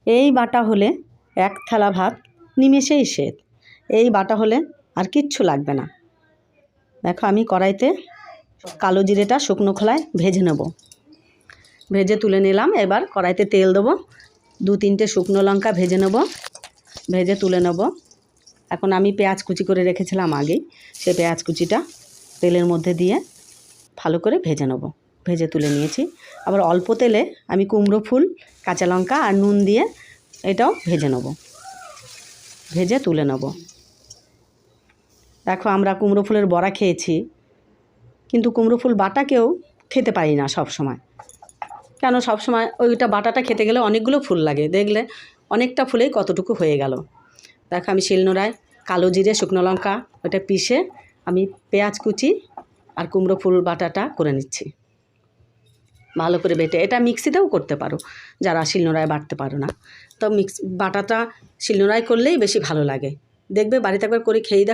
এই বাটা হলে এক থালা ভাত নিমেষেই শেষ। এই বাটা হলে আর কিচ্ছু লাগবে না। দেখো আমি কড়াইতে কালো জিরেটা শুকনো খোলায় ভেজে নেব। ভেজে তুলে নিলাম। এবার কড়াইতে তেল দেবো। 2-3টে শুকনো লঙ্কা ভেজে নেব, ভেজে তুলে নেব। এখন আমি পেঁয়াজ কুচি করে রেখেছিলাম আগেই, সেই পেঁয়াজ কুচিটা তেলের মধ্যে দিয়ে ভালো করে ভেজে নেব। ভেজে তুলে নিয়েছি। আবার অল্প তেলে আমি কুমড়ো ফুল, কাঁচা লঙ্কা আর নুন দিয়ে এটাও ভেজে নেব, ভেজে তুলে নেব। দেখো আমরা কুমড়ো ফুলের বড়া খেয়েছি, কিন্তু কুমড়ো ফুল বাটাকেও খেতে পারি না সব সময়। কেন সব সময় ওইটা বাটাটা খেতে গেলে অনেকগুলো ফুল লাগে, দেখলে অনেকটা ফুলেই কতটুকু হয়ে গেল। দেখো আমি শিলনোড়ায় কালো জিরে শুকনো লঙ্কা ওটা পিষে আমি পেঁয়াজ কুচি আর কুমড়ো ফুল বাটাটা করে নিচ্ছি ভালো করে বেটে। এটা মিক্সিতেও করতে পারো যারা শিলনোড়ায় বাটতে পারো না, তো বাটাটা শিলনোড়ায় করলেই বেশি ভালো লাগে। দেখবে বাড়িতে একবার করে খেয়ে